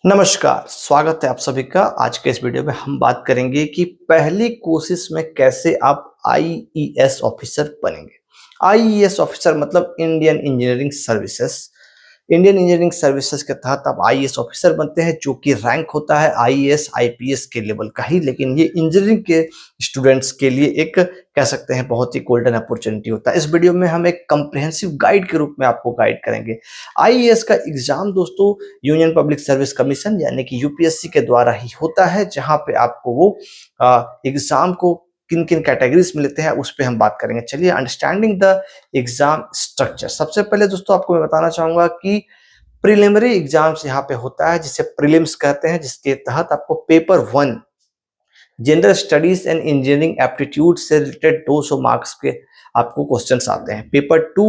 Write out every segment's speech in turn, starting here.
नमस्कार, स्वागत है आप सभी का। आज के इस वीडियो में हम बात करेंगे कि पहली कोशिश में कैसे आप आईईएस ऑफिसर बनेंगे। आईईएस ऑफिसर मतलब Indian engineering services. Indian engineering services के तहत आप आईएएस ऑफिसर बनते हैं, जो कि रैंक होता है आईएएस आईपीएस के लेवल का ही, लेकिन ये इंजीनियरिंग के स्टूडेंट्स के लिए एक कह सकते हैं बहुत ही गोल्डन अपॉर्चुनिटी होता है। इस वीडियो में हम एक कंप्रिहेंसिव गाइड के रूप में आपको गाइड करेंगे। आईएएस का एग्जाम दोस्तों यूनियन पब्लिक सर्विस कमीशन यानी कि यूपीएससी के द्वारा ही होता है, जहां पे आपको वो एग्जाम को किन किन कैटेगरीज में लेते हैं उस पर हम बात करेंगे। चलिए, अंडरस्टैंडिंग द एग्जाम स्ट्रक्चर। सबसे पहले दोस्तों आपको मैं बताना चाहूंगा कि प्रिलिमिनरी एग्जाम्स यहाँ पे होता है, जिसे प्रीलिम्स कहते हैं, जिसके तहत आपको paper 1 general studies and engineering aptitude से रिलेटेड 200 मार्क्स के आपको क्वेश्चंस आते हैं। पेपर 2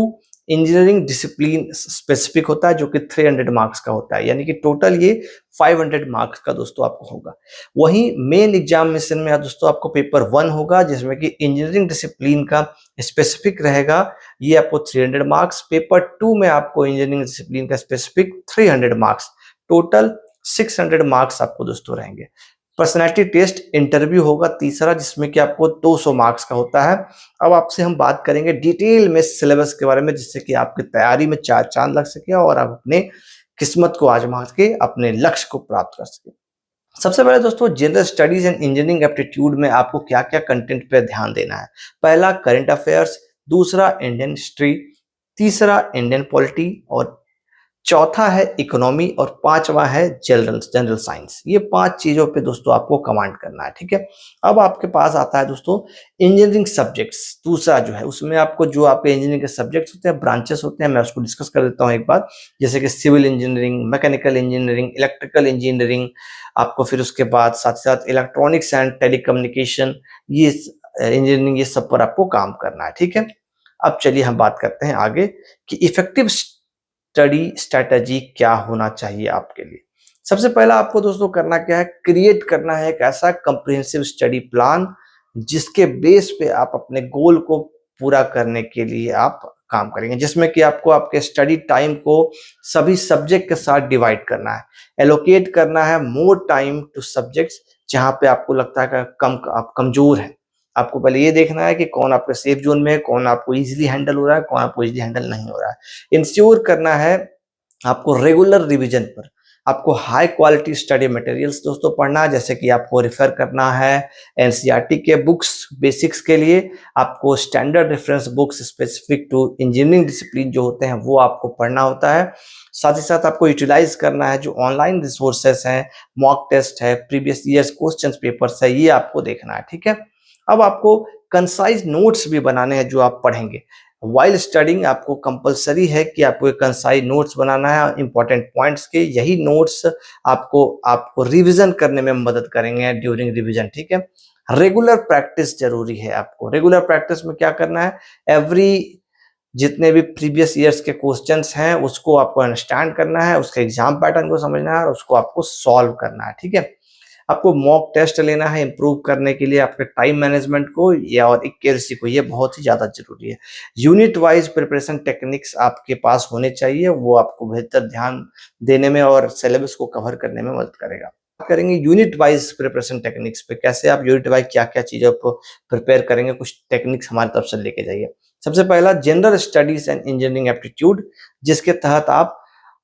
इंजीनियरिंग डिसिप्लिन स्पेसिफिक होता है, जो कि 300 मार्क्स का होता है, यानी कि टोटल ये 500 मार्क्स का दोस्तों आपको होगा। वहीं मेन एग्जामिनेशन में दोस्तों आपको पेपर 1 होगा, जिसमें कि इंजीनियरिंग डिसिप्लिन का स्पेसिफिक रहेगा, ये आपको 300 मार्क्स। पेपर 2 में आपको इंजीनियरिंग डिसिप्लिन का स्पेसिफिक 300 मार्क्स, टोटल 600 मार्क्स आपको दोस्तों रहेंगे। पर्सनैलिटी टेस्ट इंटरव्यू होगा तीसरा, जिसमें कि आपको 200 मार्क्स का होता है। अब आपसे हम बात करेंगे डिटेल में सिलेबस के बारे में, जिससे कि आपकी तैयारी में चार चांद लग सके और आप अपने किस्मत को आजमा के अपने लक्ष्य को प्राप्त कर सके। सबसे पहले दोस्तों general studies and engineering aptitude में आपको क्या क्या कंटेंट पे ध्यान देना है। पहला करंट अफेयर्स, दूसरा इंडियन हिस्ट्री, तीसरा इंडियन पॉलिटी, और चौथा है इकोनॉमी, और पांचवा है जनरल साइंस। ये 5 चीजों पे दोस्तों आपको कमांड करना है, ठीक है। अब आपके पास आता है दोस्तों इंजीनियरिंग सब्जेक्ट्स, दूसरा जो है उसमें आपको जो आपके इंजीनियरिंग के सब्जेक्ट्स होते हैं, ब्रांचेस होते हैं, मैं उसको डिस्कस कर देता हूँ एक बार। जैसे कि civil engineering, mechanical engineering, electrical engineering, आपको फिर उसके बाद साथ साथ इलेक्ट्रॉनिक्स एंड टेलीकम्युनिकेशन, ये इंजीनियरिंग, ये सब पर आपको काम करना है, ठीक है। अब चलिए हम बात करते हैं आगे कि इफेक्टिव स्टडी स्ट्रेटजी क्या होना चाहिए आपके लिए। सबसे पहला आपको दोस्तों करना क्या है, क्रिएट करना है एक ऐसा कंप्रिहेंसिव स्टडी प्लान, जिसके बेस पे आप अपने गोल को पूरा करने के लिए आप काम करेंगे, जिसमें कि आपको आपके स्टडी टाइम को सभी सब्जेक्ट के साथ डिवाइड करना है, एलोकेट करना है मोर टाइम टू सब्जेक्ट्स जहां पे आपको लगता है कि आप कमजोर हैं। आपको पहले ये देखना है कि कौन आपके सेफ जोन में है, कौन आपको इजीली हैंडल हो रहा है, कौन आपको इजीली हैंडल नहीं हो रहा है। इंश्योर करना है आपको रेगुलर रिवीजन पर, आपको हाई क्वालिटी स्टडी मटेरियल्स दोस्तों पढ़ना है, जैसे कि आपको रेफर करना है एनसीईआरटी के बुक्स बेसिक्स के लिए, आपको standard reference books specific to engineering discipline जो होते हैं वो आपको पढ़ना होता है। साथ ही साथ आपको यूटिलाइज करना है जो ऑनलाइन रिसोर्सेस हैं, मॉक टेस्ट है, प्रीवियस ईयर्स क्वेश्चन पेपर्स है, ये आपको देखना है, ठीक है। अब आपको कंसाइज नोट्स भी बनाने हैं जो आप पढ़ेंगे वाइल स्टडिंग। आपको कंपलसरी है कि आपको एक कंसाइज नोट्स बनाना है इंपॉर्टेंट पॉइंट्स के। यही नोट्स आपको आपको रिवीजन करने में मदद करेंगे ड्यूरिंग रिवीजन, ठीक है। रेगुलर प्रैक्टिस जरूरी है। आपको रेगुलर प्रैक्टिस में क्या करना है, एवरी जितने भी प्रीवियस ईयर्स के क्वेश्चंस हैं उसको आपको अंडरस्टैंड करना है, उसके एग्जाम पैटर्न को समझना है और उसको आपको सॉल्व करना है, ठीक है। आपको मॉक टेस्ट लेना है इंप्रूव करने के लिए आपके टाइम मैनेजमेंट को या और एक्यूरेसी को, ये बहुत ही ज्यादा जरूरी है। यूनिट वाइज प्रिपरेशन टेक्निक्स आपके पास होने चाहिए, वो आपको बेहतर ध्यान देने में और सिलेबस को कवर करने में मदद करेगा। करेंगे यूनिट वाइज प्रिपरेशन टेक्निक्स पे, कैसे आप यूनिट वाइज क्या क्या चीजों को प्रिपेयर करेंगे, कुछ टेक्निक्स हमारी तरफ से लेके जाइए। सबसे पहला general studies and engineering aptitude, जिसके तहत आप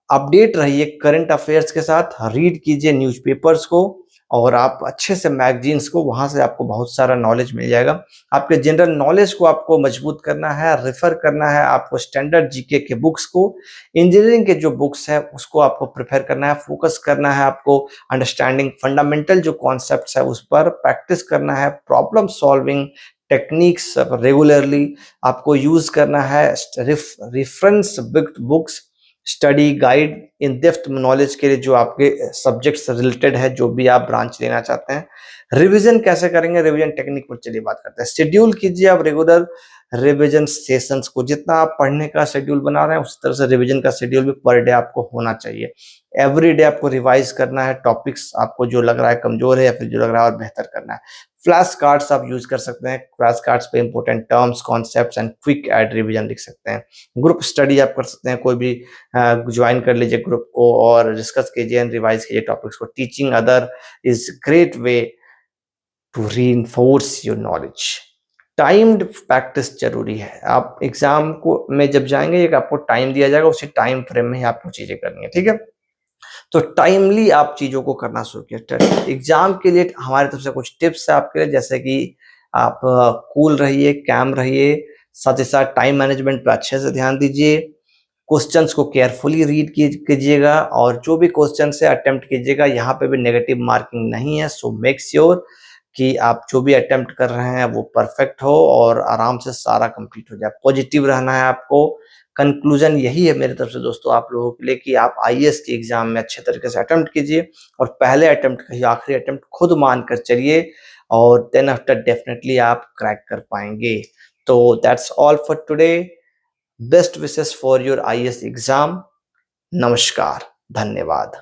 अपडेट रहिए करंट अफेयर्स के साथ, रीड कीजिए न्यूज़पेपर्स को और आप अच्छे से मैगजीन्स को, वहां से आपको बहुत सारा नॉलेज मिल जाएगा। आपके जनरल नॉलेज को आपको मजबूत करना है, रेफर करना है आपको स्टैंडर्ड जीके के बुक्स को, इंजीनियरिंग के जो बुक्स है उसको आपको प्रिपेयर करना है, फोकस करना है आपको अंडरस्टैंडिंग फंडामेंटल जो कॉन्सेप्ट्स है उस पर प्रैक्टिस करना है, प्रॉब्लम सॉल्विंग टेक्निक्स रेगुलरली आपको यूज करना है, reference books, study guide, in depth knowledge के लिए जो आपके सब्जेक्ट से रिलेटेड है, जो भी आप ब्रांच लेना चाहते हैं। रिवीजन कैसे करेंगे, रिवीजन टेक्निक पर चलिए बात करते हैं। शेड्यूल कीजिए आप रेगुलर रिवीजन सेशंस को, जितना आप पढ़ने का शेड्यूल बना रहे हैं उस तरह से रिवीजन का शेड्यूल भी पर डे आपको होना चाहिए। एवरी डे आपको रिवाइज करना है, टॉपिक्स आपको जो लग रहा है कमजोर है या फिर जो लग रहा है और बेहतर करना है। फ्लैश कार्ड्स आप यूज कर सकते हैं, फ्लैश कार्ड्स पे important terms, concepts and quick aid revision लिख सकते हैं। ग्रुप स्टडी आप कर सकते हैं, कोई भी ज्वाइन कर लीजिए ग्रुप को और डिस्कस कीजिए एंड रिवाइज कीजिए टॉपिक्स को। Teaching other is great way to reinforce your knowledge. Timed practice जरूरी है। आप एग्जाम को में जब जाएंगे एक आपको टाइम दिया जाएगा, उसी टाइम फ्रेम में ही आपको चीजें करनी है, ठीक है। तो टाइमली आप चीजों को करना शुरू किया। एग्जाम के लिए हमारी तरफ से कुछ टिप्स है आपके लिए, जैसे कि आप कूल रहिए, कैम रहिए, साथ ही साथ टाइम मैनेजमेंट पर अच्छे से ध्यान दीजिए, क्वेश्चंस को केयरफुली रीड कीजिएगा और जो भी क्वेश्चन है अटेम्प्ट कीजिएगा। यहाँ पे भी नेगेटिव मार्किंग नहीं है, सो मेक श्योर कि आप जो भी अटेम्प्ट कर रहे हैं वो परफेक्ट हो और आराम से सारा कंप्लीट हो जाए। पॉजिटिव रहना है आपको। कंक्लूजन यही है मेरी तरफ से दोस्तों आप लोगों के लिए कि आप आईएएस के एग्जाम में अच्छे तरीके से अटेम्प्ट कीजिए और पहले अटेम्प्ट का ही आखिरी अटेम्प्ट खुद मानकर चलिए और देन आफ्टर डेफिनेटली आप क्रैक कर पाएंगे। तो that's all for today. Best wishes for your IAS exam. नमस्कार, धन्यवाद।